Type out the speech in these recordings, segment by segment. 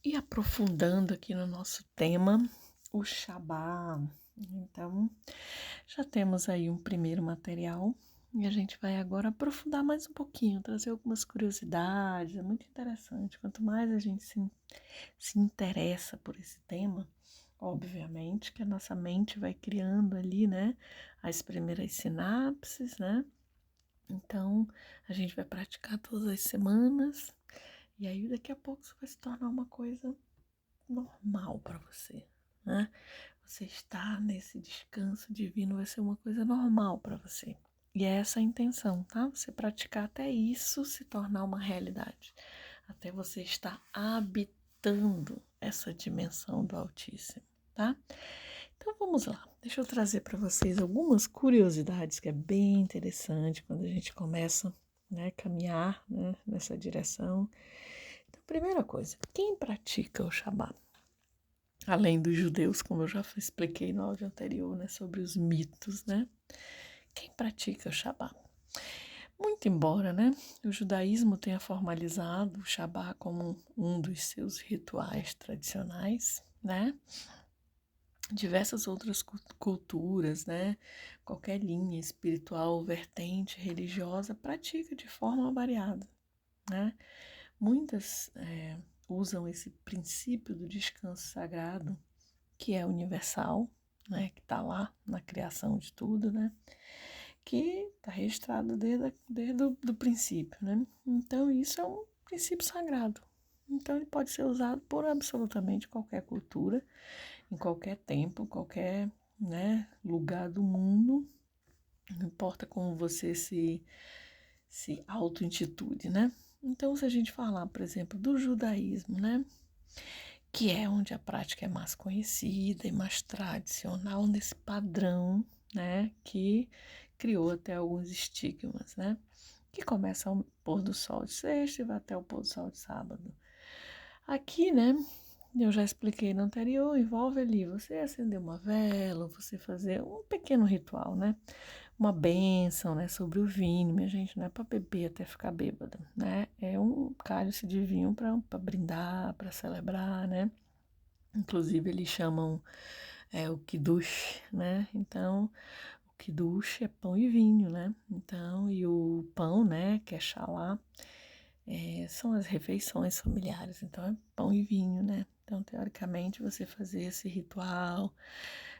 E aprofundando aqui no nosso tema, o Shabá. Então, já temos aí um primeiro material e a gente vai agora aprofundar mais um pouquinho, trazer algumas curiosidades. É muito interessante. Quanto mais a gente se interessa por esse tema, obviamente que a nossa mente vai criando ali, né, as primeiras sinapses, né? Então, a gente vai praticar todas as semanas e aí daqui a pouco isso vai se tornar uma coisa normal para você, né? Você estar nesse descanso divino vai ser uma coisa normal para você. E é essa a intenção, tá? Você praticar até isso se tornar uma realidade. Até você estar habitando essa dimensão do Altíssimo, tá? Então vamos lá. Deixa eu trazer para vocês algumas curiosidades que é bem interessante quando a gente começa, né, a caminhar, né, nessa direção. Então, primeira coisa, quem pratica o Shabat? Além dos judeus, como eu já expliquei no áudio anterior, né, sobre os mitos, né? Quem pratica o Shabat? Muito embora, né, o judaísmo tenha formalizado o Shabat como um dos seus rituais tradicionais, né? Diversas outras culturas, né? Qualquer linha espiritual, vertente religiosa pratica de forma variada, né? Muitas usam esse princípio do descanso sagrado, que é universal, né? Que está lá na criação de tudo, né? Que está registrado desde o do princípio, né? Então, isso é um princípio sagrado. Então, ele pode ser usado por absolutamente qualquer cultura, em qualquer tempo, qualquer, né, lugar do mundo, não importa como você se auto-intitude, né? Então, se a gente falar, por exemplo, do judaísmo, né, que é onde a prática é mais conhecida e mais tradicional nesse padrão, né, que criou até alguns estigmas, né, que começa ao pôr do sol de sexta e vai até o pôr do sol de sábado. Aqui, né, eu já expliquei no anterior, envolve ali você acender uma vela, você fazer um pequeno ritual, né? Uma bênção, né, sobre o vinho, minha gente, não é para beber até ficar bêbada, né? É um cálice de vinho para brindar, para celebrar, né? Inclusive eles chamam o kiddush, né? Então, o kiddush é pão e vinho, né? Então, e o pão, né, que é xalá, são as refeições familiares, então é pão e vinho, né? Então, teoricamente, você fazer esse ritual,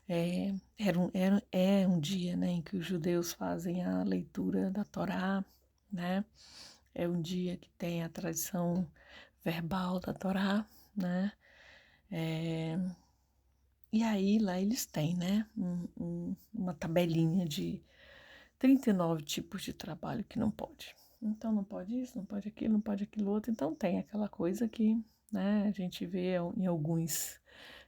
é um dia, né, em que os judeus fazem a leitura da Torá, né? É um dia que tem a tradição verbal da Torá, né? E aí lá eles têm, né, uma tabelinha de 39 tipos de trabalho que não pode. Então não pode isso, não pode aquilo, não pode aquilo outro. Então tem aquela coisa que, né, a gente vê em alguns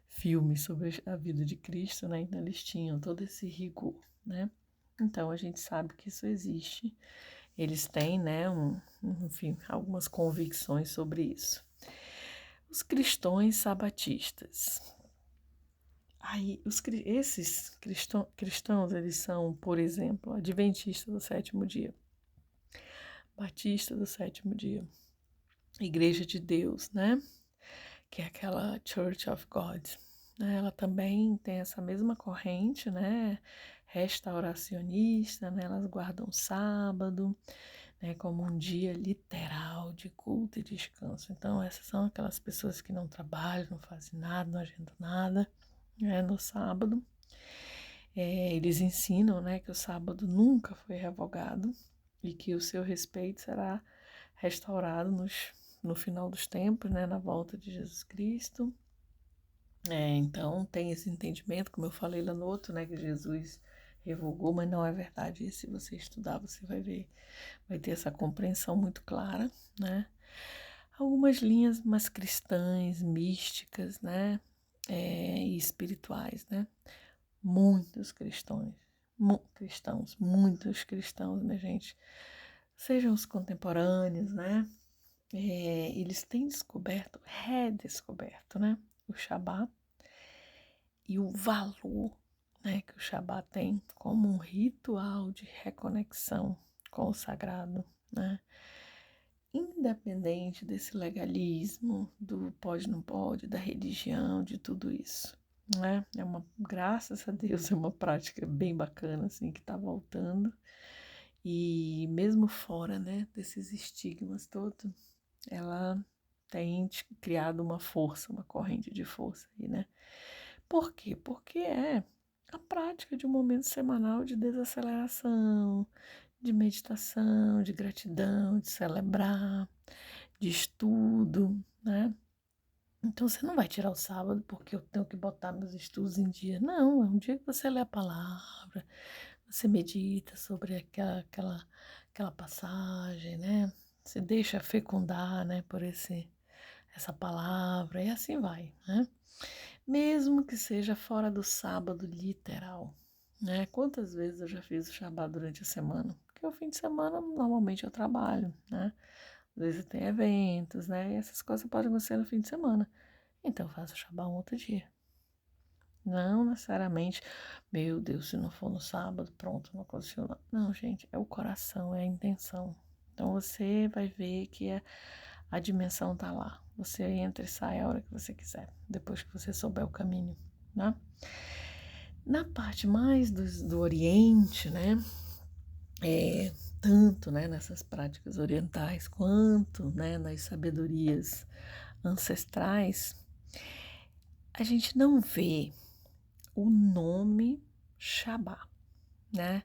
filmes sobre a vida de Cristo, né, então eles tinham todo esse rigor, né. Então a gente sabe que isso existe. Eles têm, né, enfim, algumas convicções sobre isso. Os cristãos sabatistas. Aí, esses cristãos, eles são, por exemplo, adventistas do sétimo dia, batista do sétimo dia, Igreja de Deus, né? Que é aquela Church of God, né? Ela também tem essa mesma corrente, né? Restauracionista, né? Elas guardam sábado, né? Como um dia literal de culto e descanso. Então, essas são aquelas pessoas que não trabalham, não fazem nada, não agendam nada, né? No sábado. Eles ensinam, né, que o sábado nunca foi revogado e que o seu respeito será restaurado no final dos tempos, né, na volta de Jesus Cristo. Então tem esse entendimento, como eu falei lá no outro, né, que Jesus revogou, mas não é verdade. E se você estudar, você vai ver, vai ter essa compreensão muito clara, né? Algumas linhas mais cristãs, místicas, né, e espirituais, né? Muitos muitos cristãos, minha gente, sejam os contemporâneos, né? Eles têm redescoberto, né? O Shabat e o valor, né, que o Shabat tem como um ritual de reconexão com o sagrado, né? independente desse legalismo, do pode, não pode, da religião, de tudo isso, né? Graças a Deus, é uma prática bem bacana, assim, que tá voltando. E mesmo fora, né, desses estigmas todos, ela tem criado uma força, uma corrente de força aí, né? Por quê? Porque é a prática de um momento semanal de desaceleração, de meditação, de gratidão, de celebrar, de estudo, né? Então você não vai tirar o sábado porque eu tenho que botar meus estudos em dia. Não, é um dia que você lê a palavra, você medita sobre aquela passagem, né? Você deixa fecundar, né, por essa palavra e assim vai, né? Mesmo que seja fora do sábado literal, né? Quantas vezes eu já fiz o Shabá durante a semana? Porque o fim de semana normalmente eu trabalho, né? Às vezes tem eventos, né? E essas coisas podem acontecer no fim de semana. Então eu faço o Shabá um outro dia. Não necessariamente, meu Deus, se não for no sábado, pronto, não aconteceu nada. Não, gente, é o coração, é a intenção. Então você vai ver que a dimensão tá lá. Você entra e sai a hora que você quiser, depois que você souber o caminho, né? Na parte mais do Oriente, né? Tanto, né, nessas práticas orientais quanto, né, nas sabedorias ancestrais, a gente não vê o nome Shabá, né?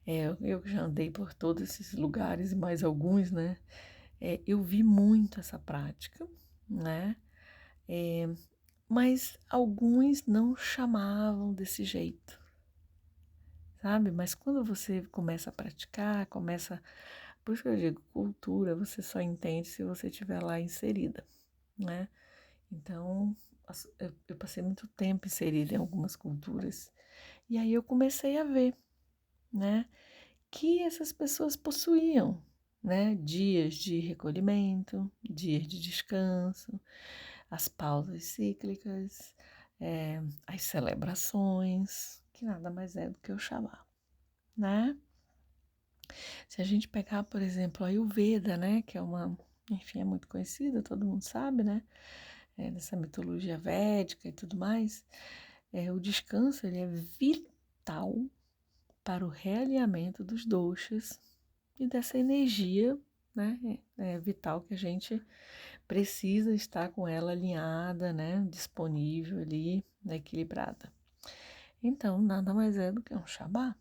Eu já andei por todos esses lugares e mais alguns, né? Eu vi muito essa prática, né? Mas alguns não chamavam desse jeito, sabe? Mas quando você começa a praticar, por isso que eu digo, cultura, você só entende se você estiver lá inserida, né? Então, eu passei muito tempo inserida em algumas culturas, e aí eu comecei a ver, né, que essas pessoas possuíam, né, dias de recolhimento, dias de descanso, as pausas cíclicas, as celebrações, que nada mais é do que o Shabá, né? Se a gente pegar, por exemplo, a Ayurveda, né, que enfim, é muito conhecida, todo mundo sabe, né, dessa mitologia védica e tudo mais, o descanso ele é vital para o realinhamento dos doshas e dessa energia, né, vital que a gente precisa estar com ela alinhada, né, disponível ali, equilibrada. Então, nada mais é do que um Shabá.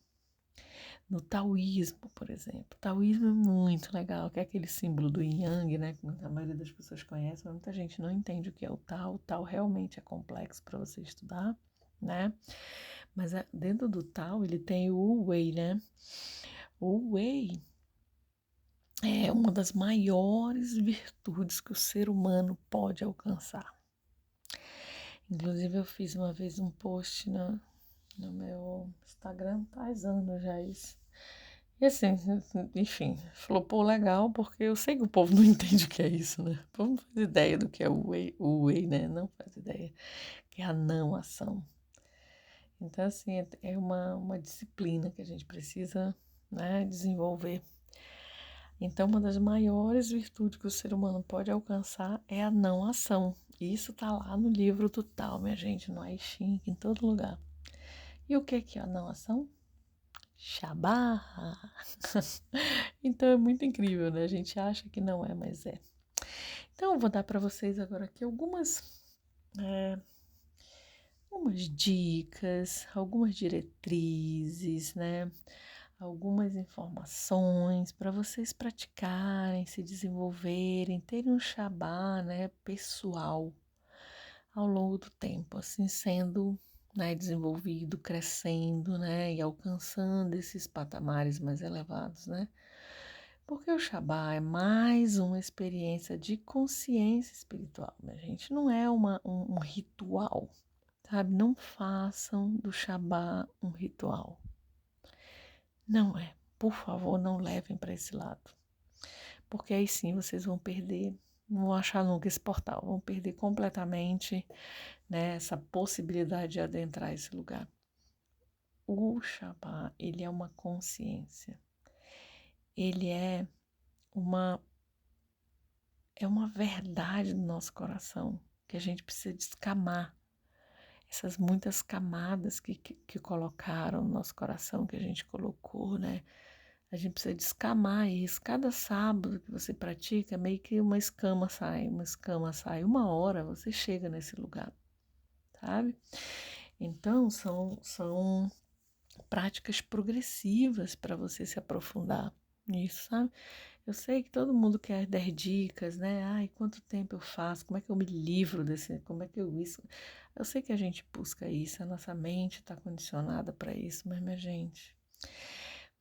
No taoísmo, por exemplo. O taoísmo é muito legal, que é aquele símbolo do yin yang, né, que a maioria das pessoas conhece, mas muita gente não entende o que é o Tao. O Tao realmente é complexo para você estudar, né? Mas dentro do Tao ele tem o Wu Wei, né? O Wei é uma das maiores virtudes que o ser humano pode alcançar. Inclusive eu fiz uma vez um post no meu Instagram, faz anos já isso. E assim, enfim, falou, pô, legal, porque eu sei que o povo não entende o que é isso, né? O povo não faz ideia do que é o whey, né? Não faz ideia, que é a não ação. Então, assim, é uma disciplina que a gente precisa, né, desenvolver. Então, uma das maiores virtudes que o ser humano pode alcançar é a não ação. E isso tá lá no livro do Tao, minha gente, no I Ching, em todo lugar. E o que é a não ação? Shabá! Então é muito incrível, né? A gente acha que não é, mas é. Então eu vou dar para vocês agora aqui algumas dicas, algumas diretrizes, né? Algumas informações para vocês praticarem, se desenvolverem, terem um Shabá, né, pessoal ao longo do tempo, assim sendo, né, desenvolvido, crescendo, né, e alcançando esses patamares mais elevados, né? Porque o Shabá é mais uma experiência de consciência espiritual, minha gente. Não é um ritual, sabe? Não façam do Shabá um ritual. Não é. Por favor, não levem para esse lado. Porque aí sim vocês vão perder, não vão achar nunca esse portal, vão perder completamente, né, essa possibilidade de adentrar esse lugar. O Shabá, ele é uma consciência. Ele é uma é uma verdade do nosso coração que a gente precisa descamar. Essas muitas camadas que colocaram no nosso coração, que a gente colocou, né? A gente precisa descamar isso. Cada sábado que você pratica, meio que uma escama sai, uma escama sai. Uma hora você chega nesse lugar, sabe? Então, são práticas progressivas para você se aprofundar nisso, sabe? Eu sei que todo mundo quer 10 dicas, né? Ai, quanto tempo eu faço? Como é que eu me livro desse? Como é que eu isso? Eu sei que a gente busca isso, a nossa mente está condicionada para isso, mas minha gente,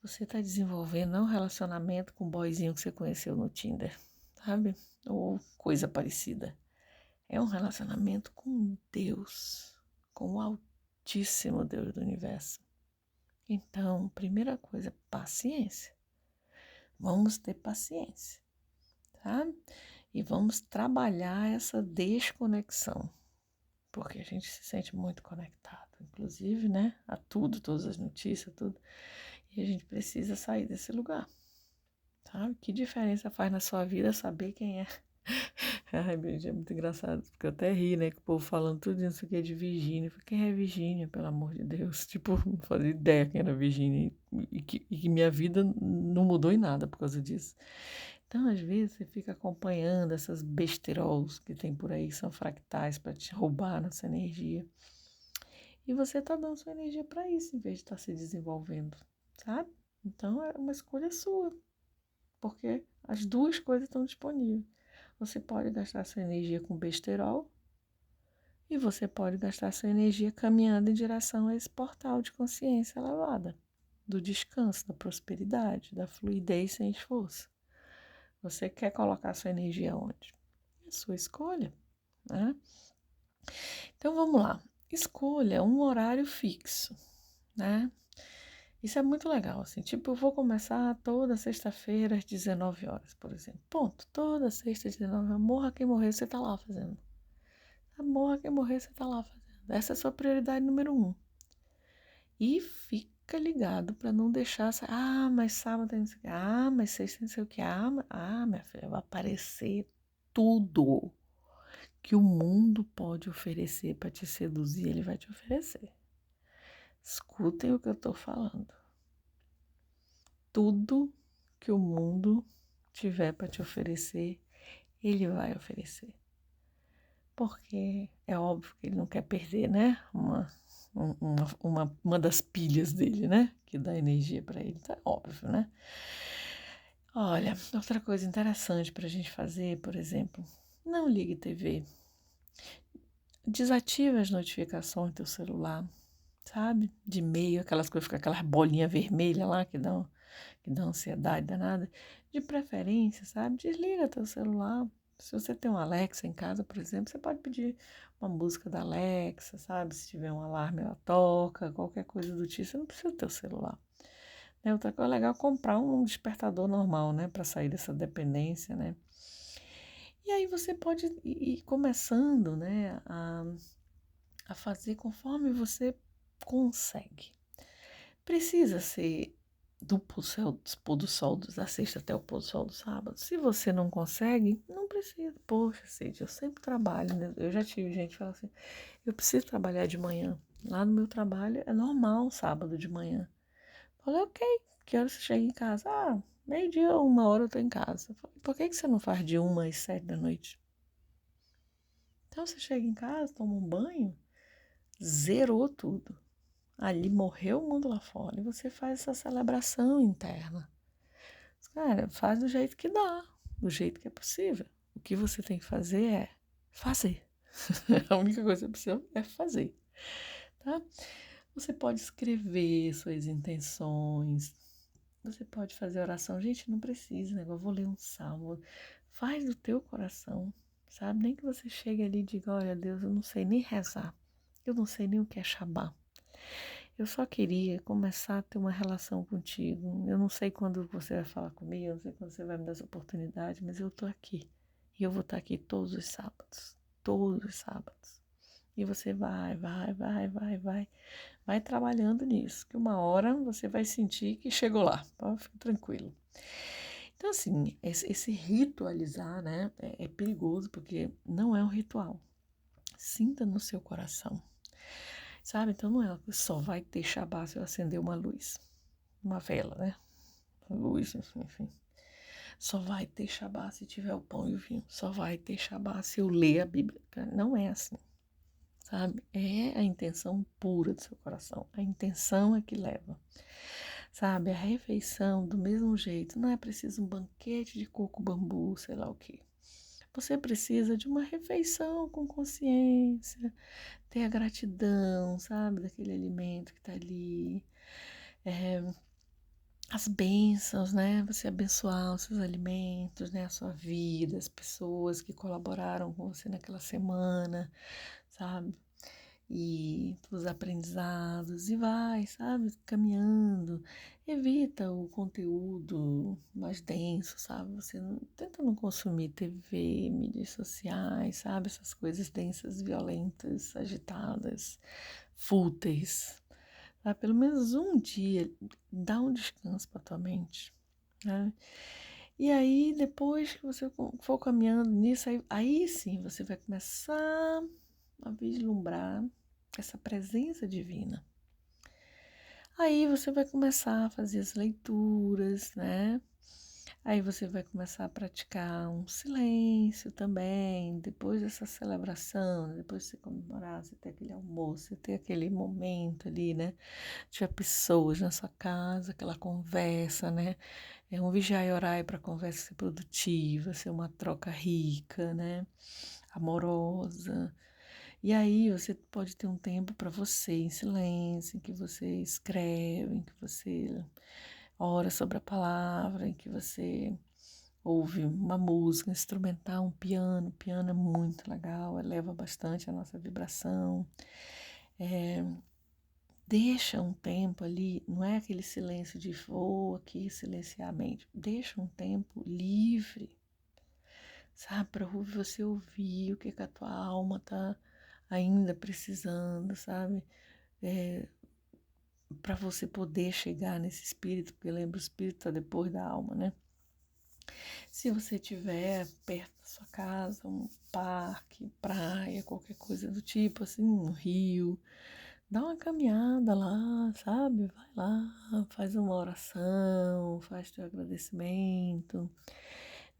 você está desenvolvendo não um relacionamento com o boyzinho que você conheceu no Tinder, sabe? Ou coisa parecida. É um relacionamento com Deus, com o Altíssimo Deus do Universo. Então, primeira coisa, paciência. Vamos ter paciência, tá? E vamos trabalhar essa desconexão, porque a gente se sente muito conectado, inclusive, né? A tudo, todas as notícias, tudo. E a gente precisa sair desse lugar, sabe? Que diferença faz na sua vida saber quem é? Ai, gente, é muito engraçado, porque eu até ri, né? Que o povo falando tudo isso aqui é de Virgínia. Eu falei, quem é Virgínia, pelo amor de Deus? Tipo, não fazia ideia quem era Virgínia. E que minha vida não mudou em nada por causa disso. Então, às vezes, você fica acompanhando essas besteirols que tem por aí, que são fractais para te roubar nossa energia. E você tá dando sua energia para isso, em vez de estar se desenvolvendo, sabe? Então, é uma escolha sua, porque as duas coisas estão disponíveis. Você pode gastar sua energia com besterol e você pode gastar sua energia caminhando em direção a esse portal de consciência elevada, do descanso, da prosperidade, da fluidez sem esforço. Você quer colocar sua energia onde? É sua escolha, né? Então vamos lá. Escolha um horário fixo, né? Isso é muito legal, assim, tipo, eu vou começar toda sexta-feira às 19 horas, por exemplo. Ponto. Toda sexta às 19 horas, morra quem morrer, você tá lá fazendo. Morra quem morrer, você tá lá fazendo. Essa é a sua prioridade número 1. E fica ligado para não deixar, mas sábado tem não sei o que, mas sexta tem não sei o que, minha filha, vai aparecer tudo que o mundo pode oferecer para te seduzir, ele vai te oferecer. Escutem o que eu estou falando. Tudo que o mundo tiver para te oferecer, ele vai oferecer. Porque é óbvio que ele não quer perder, né? Uma das pilhas dele, né? Que dá energia para ele. Então é óbvio, né? Olha, outra coisa interessante para a gente fazer, por exemplo, não ligue TV. Desative as notificações do teu celular, sabe? De e-mail, aquelas coisas, fica aquelas bolinhas vermelhas lá que dão ansiedade danada. De preferência, sabe? Desliga teu celular. Se você tem um Alexa em casa, por exemplo, você pode pedir uma música da Alexa, sabe? Se tiver um alarme, ela toca, qualquer coisa do tipo, você não precisa ter o celular. Né? Outra coisa legal é comprar um despertador normal, né? Para sair dessa dependência, né? E aí você pode ir começando, né? A fazer conforme você consegue. Precisa ser do pôr do sol da sexta até o pôr do sol do sábado. Se você não consegue, não precisa. Poxa, Cid, eu sempre trabalho, né? Eu já tive gente que fala assim, eu preciso trabalhar de manhã. Lá no meu trabalho é normal sábado de manhã. Falei, ok, que hora você chega em casa? Meio-dia, 1 hora eu tô em casa. Falei, por que você não faz de 1 às 7 da noite? Então você chega em casa, toma um banho, zerou tudo. Ali morreu o mundo lá fora e você faz essa celebração interna. Cara, faz do jeito que dá, do jeito que é possível. O que você tem que fazer é fazer. A única coisa que você precisa é fazer, tá? Você pode escrever suas intenções, você pode fazer oração. Gente, não precisa, né? Eu vou ler um salmo. Faz do teu coração, sabe? Nem que você chegue ali e diga, olha, Deus, eu não sei nem rezar. Eu não sei nem o que é Shabá. Eu só queria começar a ter uma relação contigo. Eu não sei quando você vai falar comigo, eu não sei quando você vai me dar essa oportunidade, mas eu tô aqui. E eu vou estar aqui todos os sábados. Todos os sábados. E você vai trabalhando nisso, que uma hora você vai sentir que chegou lá. Pode ficar tranquilo. Então, assim, esse ritualizar, né, é perigoso porque não é um ritual. Sinta no seu coração, sabe? Então, não é só vai ter Shabá se eu acender uma luz, uma vela, né? Luz, enfim. Só vai ter Shabá se tiver o pão e o vinho. Só vai ter Shabá se eu ler a Bíblia. Não é assim, sabe? É a intenção pura do seu coração. A intenção é que leva. Sabe, a refeição do mesmo jeito, não é preciso um banquete de coco bambu, sei lá o quê. Você precisa de uma refeição com consciência, ter a gratidão, sabe, daquele alimento que está ali. As bênçãos, né? Você abençoar os seus alimentos, né? A sua vida, as pessoas que colaboraram com você naquela semana, sabe? E os aprendizados, e vai, sabe, caminhando. Evita o conteúdo mais denso, sabe? Você tenta não consumir TV, mídias sociais, sabe? Essas coisas densas, violentas, agitadas, fúteis. Tá? Pelo menos um dia, dá um descanso para tua mente, né? E aí, depois que você for caminhando nisso, aí sim você vai começar a vislumbrar essa presença divina. Aí você vai começar a fazer as leituras, né? Aí você vai começar a praticar um silêncio também, depois dessa celebração, depois de você comemorar, você ter aquele almoço, você ter aquele momento ali, né? Tiver pessoas na sua casa, aquela conversa, né? É um vigiar e orar para a conversa ser produtiva, ser uma troca rica, né? Amorosa. E aí você pode ter um tempo para você em silêncio, em que você escreve, em que você ora sobre a palavra, em que você ouve uma música instrumental, um piano. O piano é muito legal, eleva bastante a nossa vibração. Deixa um tempo ali, não é aquele silêncio de vou aqui silenciar a mente. Deixa um tempo livre, sabe? Para você ouvir o que a tua alma tá ainda precisando, sabe? Para você poder chegar nesse espírito, porque lembra, o espírito está depois da alma, né? Se você tiver perto da sua casa, um parque, praia, qualquer coisa do tipo, assim, um rio, dá uma caminhada lá, sabe? Vai lá, faz uma oração, faz teu agradecimento,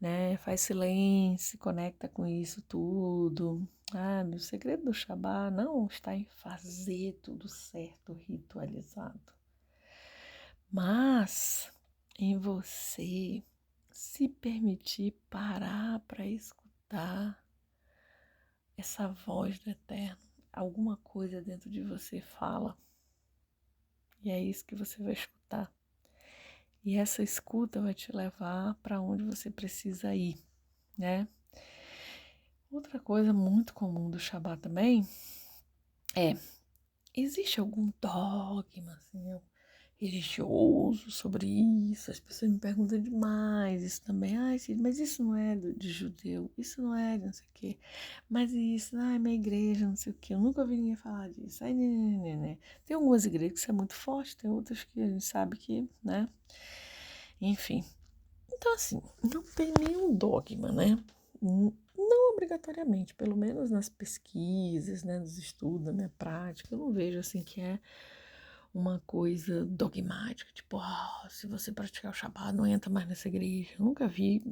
né? Faz silêncio, conecta com isso tudo, sabe? O segredo do Shabá não está em fazer tudo certo, ritualizado, mas em você se permitir parar para escutar essa voz do Eterno. Alguma coisa dentro de você fala. E é isso que você vai escutar. E essa escuta vai te levar para onde você precisa ir, né? Outra coisa muito comum do Shabá também existe algum dogma, assim, religioso sobre isso? As pessoas me perguntam demais isso também. Ai, mas isso não é de judeu, isso não é de não sei o quê. Mas isso, é minha igreja, não sei o quê. Eu nunca ouvi ninguém falar disso. Aí, né. Tem algumas igrejas que isso é muito forte, tem outras que a gente sabe que, né? Enfim. Então, assim, não tem nenhum dogma, né? Não obrigatoriamente, pelo menos nas pesquisas, né, nos estudos, na minha prática, eu não vejo assim que é uma coisa dogmática, tipo, se você praticar o Shabbat, não entra mais nessa igreja. Eu nunca vi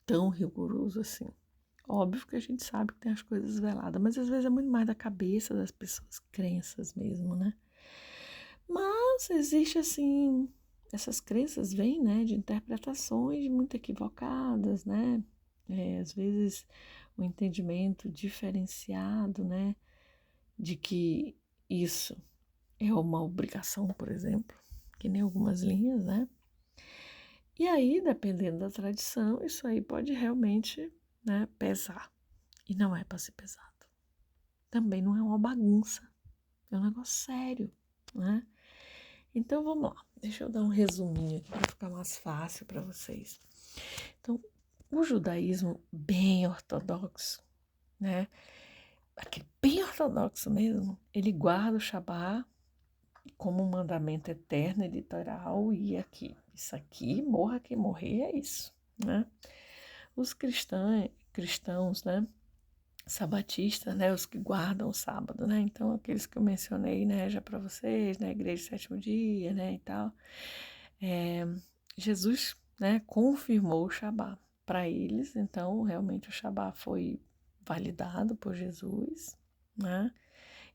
tão rigoroso assim. Óbvio que a gente sabe que tem as coisas veladas, mas às vezes é muito mais da cabeça das pessoas, crenças mesmo, né? Mas existe assim, essas crenças vêm, né, de interpretações muito equivocadas, né? Às vezes o entendimento diferenciado, né, de que isso é uma obrigação, por exemplo, que nem algumas linhas, né? E aí, dependendo da tradição, isso aí pode realmente, né, pesar. E não é para ser pesado. Também não é uma bagunça. É um negócio sério, né? Então, vamos lá. Deixa eu dar um resuminho aqui para ficar mais fácil para vocês. Então, o judaísmo bem ortodoxo, né? Aquele bem ortodoxo mesmo, ele guarda o Shabá como um mandamento eterno e literal, e aqui, isso aqui, morra quem morrer, é isso, né? Os cristãos, né? Sabatistas, né? Os que guardam o sábado, né? Então, aqueles que eu mencionei, né? Já para vocês, né? Igreja do Sétimo Dia, né? E tal. Jesus, né? Confirmou o Shabá para eles. Então, realmente, o Shabá foi validado por Jesus, né?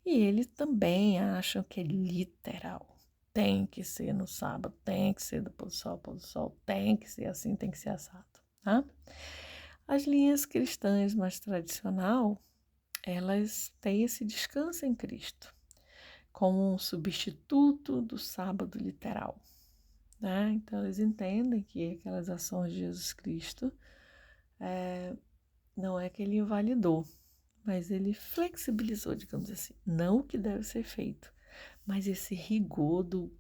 E eles também acham que é literal. Tem que ser no sábado, tem que ser do pôr do sol, tem que ser assim, tem que ser assado, tá? As linhas cristãs mais tradicional, elas têm esse descanso em Cristo, como um substituto do sábado literal, né? Então, eles entendem que aquelas ações de Jesus Cristo não é que ele invalidou, mas ele flexibilizou, digamos assim, não o que deve ser feito, mas esse rigor do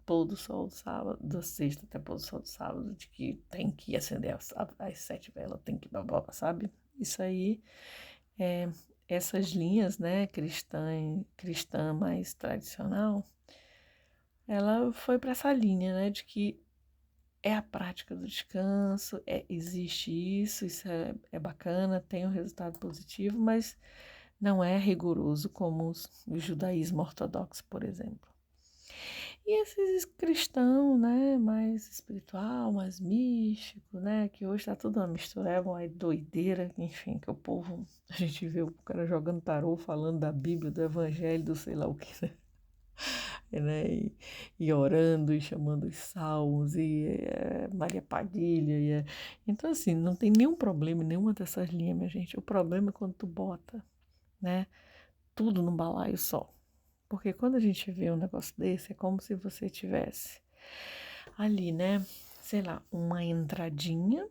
pôr do sol do sábado, da sexta até pôr do sol do sábado, de que tem que acender as 7 velas, tem que babá, sabe? Isso aí, essas linhas, né, cristã mais tradicional, ela foi para essa linha, né, de que é a prática do descanso, existe isso é bacana, tem um resultado positivo, mas não é rigoroso como o judaísmo ortodoxo, por exemplo. E esses cristãos, né, mais espiritual, mais místico, né, que hoje tá tudo uma mistureba, uma doideira, enfim, que o povo, a gente vê o cara jogando tarô, falando da Bíblia, do Evangelho, do sei lá o que, né, e orando, e chamando os salmos, Maria Padilha, então assim, não tem nenhum problema em nenhuma dessas linhas, minha gente, o problema é quando tu bota, né, tudo num balaio só. Porque quando a gente vê um negócio desse, é como se você tivesse ali, né? Sei lá, uma entradinha,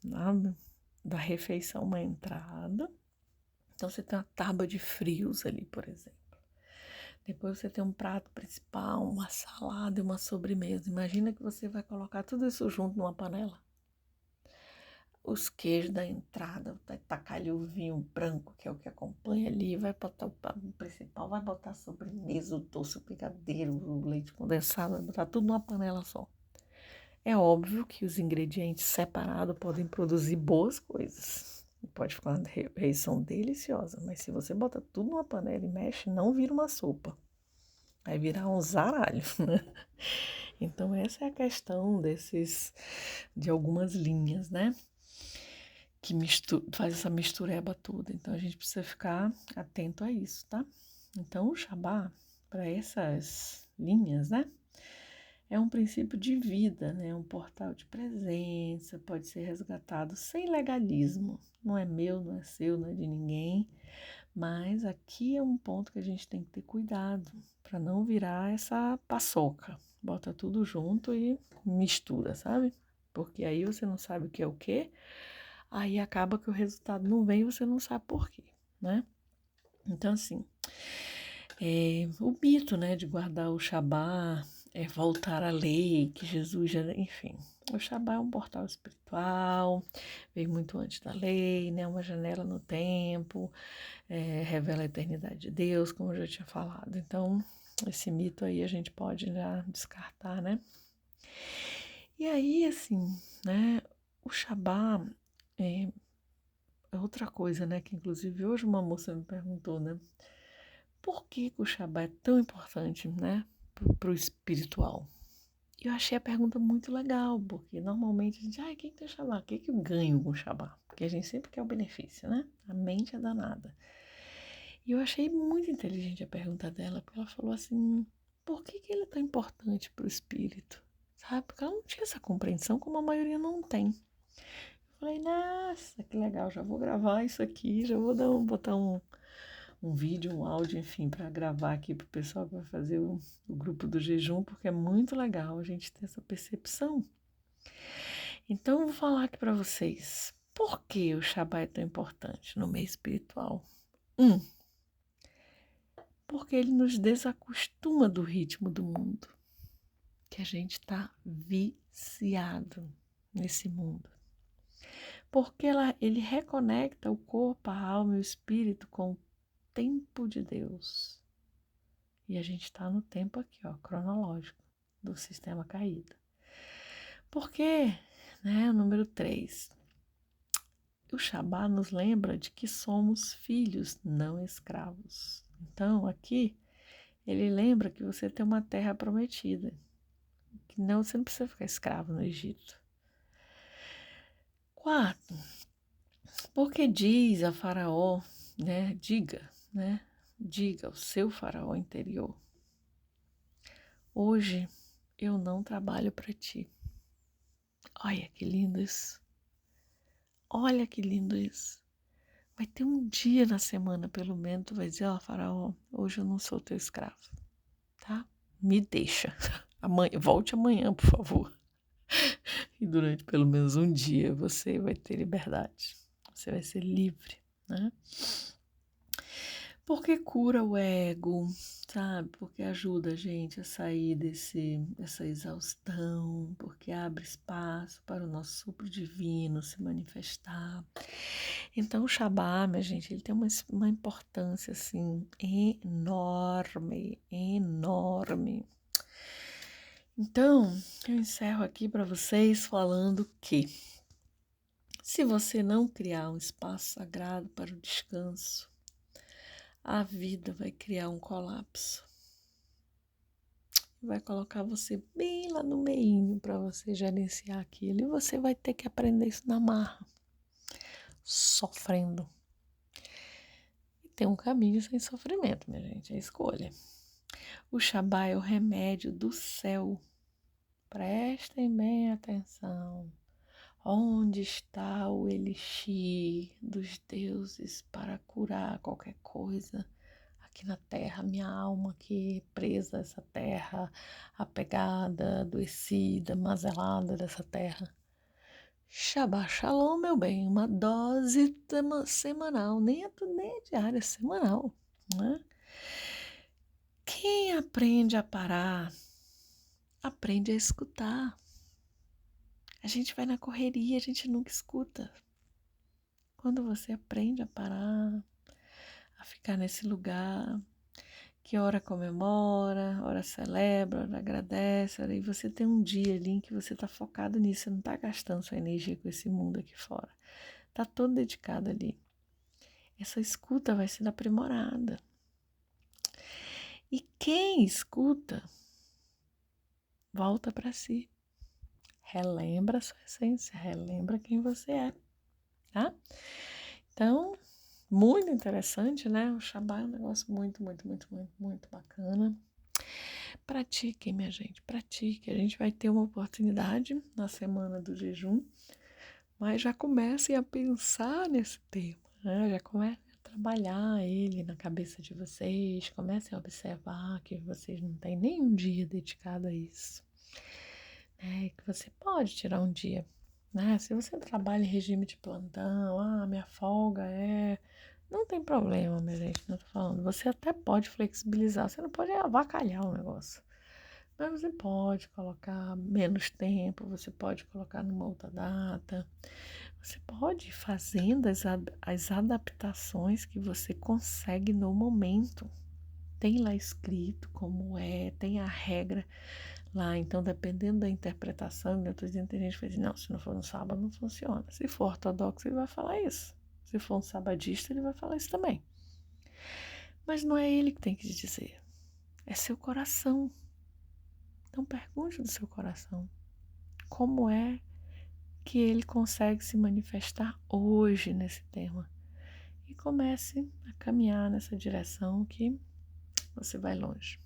sabe? Da refeição, uma entrada. Então você tem uma tábua de frios ali, por exemplo. Depois você tem um prato principal, uma salada e uma sobremesa. Imagina que você vai colocar tudo isso junto numa panela. Os queijos da entrada, vai tacar ali o vinho branco, que é o que acompanha ali, vai botar o principal, vai botar a sobremesa, o doce, o brigadeiro, o leite condensado, vai botar tudo numa panela só. É óbvio que os ingredientes separados podem produzir boas coisas. Pode ficar uma refeição deliciosa, mas se você bota tudo numa panela e mexe, não vira uma sopa. Vai virar um zaralho, né? Então essa é a questão de algumas linhas, né? Que faz essa mistureba toda. Então a gente precisa ficar atento a isso, tá? Então o Shabá, para essas linhas, né? É um princípio de vida, né? Um portal de presença, pode ser resgatado sem legalismo. Não é meu, não é seu, não é de ninguém. Mas aqui é um ponto que a gente tem que ter cuidado para não virar essa paçoca. Bota tudo junto e mistura, sabe? Porque aí você não sabe o que é o quê. Aí acaba que o resultado não vem e você não sabe por quê, né? Então, assim, o mito, né, de guardar o Shabá, voltar à lei, que Jesus já, enfim. O Shabá é um portal espiritual, veio muito antes da lei, né, uma janela no tempo, revela a eternidade de Deus, como eu já tinha falado. Então, esse mito aí a gente pode já descartar, né? E aí, assim, né, o Shabá é outra coisa, né, que inclusive hoje uma moça me perguntou, né, por que o Shabá é tão importante, né, pro espiritual? E eu achei a pergunta muito legal, porque normalmente a gente, o que tem Shabá? O que eu ganho com o Shabá? Porque a gente sempre quer o benefício, né? A mente é danada. E eu achei muito inteligente a pergunta dela, porque ela falou assim, por que ele é tão importante para o espírito? Sabe? Porque ela não tinha essa compreensão, como a maioria não tem. Eu falei, nossa, que legal, já vou gravar isso aqui, já vou botar um vídeo, um áudio, enfim, para gravar aqui para o pessoal que vai fazer o grupo do jejum, porque é muito legal a gente ter essa percepção. Então, eu vou falar aqui para vocês, por que o Shabá é tão importante no meio espiritual? Porque ele nos desacostuma do ritmo do mundo, que a gente está viciado nesse mundo. Porque ele reconecta o corpo, a alma e o espírito com o tempo de Deus. E a gente está no tempo aqui, ó, cronológico, do sistema caído. Porque né? O número 3. O Shabá nos lembra de que somos filhos, não escravos. Então, aqui, ele lembra que você tem uma terra prometida. Que não, você não precisa ficar escravo no Egito. 4. Porque diz a Faraó, né? Diga ao seu Faraó interior: hoje eu não trabalho para ti. Olha que lindo isso. Olha que lindo isso. Vai ter um dia na semana, pelo menos, tu vai dizer: ó, Faraó, hoje eu não sou teu escravo, tá? Me deixa. Amanhã, volte amanhã, por favor. E durante pelo menos um dia você vai ter liberdade. Você vai ser livre, né? Porque cura o ego, sabe? Porque ajuda a gente a sair dessa exaustão, porque abre espaço para o nosso sopro divino se manifestar. Então, o Shabá, minha gente, ele tem uma importância, assim, enorme, enorme. Então, eu encerro aqui para vocês falando que se você não criar um espaço sagrado para o descanso, a vida vai criar um colapso. Vai colocar você bem lá no meinho para você gerenciar aquilo. E você vai ter que aprender isso na marra, sofrendo. E tem um caminho sem sofrimento, minha gente, é escolha. O Shabá é o remédio do céu. Prestem bem atenção. Onde está o elixir dos deuses para curar qualquer coisa aqui na terra? Minha alma aqui presa a essa terra, apegada, adoecida, mazelada dessa terra. Shabá Shalom, meu bem, uma dose semanal, nem é diária, é semanal, né? Quem aprende a parar, aprende a escutar. A gente vai na correria, a gente nunca escuta. Quando você aprende a parar, a ficar nesse lugar, que hora comemora, hora celebra, hora agradece, e você tem um dia ali em que você está focado nisso, você não está gastando sua energia com esse mundo aqui fora. Está todo dedicado ali. Essa escuta vai sendo aprimorada. E quem escuta, volta para si. Relembra a sua essência, relembra quem você é, tá? Então, muito interessante, né? O Shabá é um negócio muito, muito, muito, muito, muito bacana. Pratiquem, minha gente, pratiquem. A gente vai ter uma oportunidade na semana do jejum, mas já comecem a pensar nesse tema, né? Já comecem a trabalhar ele na cabeça de vocês, comecem a observar que vocês não têm nenhum dia dedicado a isso. Que você pode tirar um dia, né? Se você trabalha em regime de plantão, minha folga não tem problema, minha gente, não tô falando. Você até pode flexibilizar, você não pode avacalhar o negócio. Mas você pode colocar menos tempo, você pode colocar numa outra data. Você pode ir fazendo as adaptações que você consegue no momento. Tem lá escrito como tem a regra lá. Então, dependendo da interpretação, eu estou dizendo, tem gente que vai dizer, não, se não for no sábado, não funciona. Se for ortodoxo, ele vai falar isso. Se for um sabadista, ele vai falar isso também. Mas não é ele que tem que dizer. É seu coração. Então, pergunte do seu coração. Como é que ele consegue se manifestar hoje nesse tema? E comece a caminhar nessa direção que você vai longe.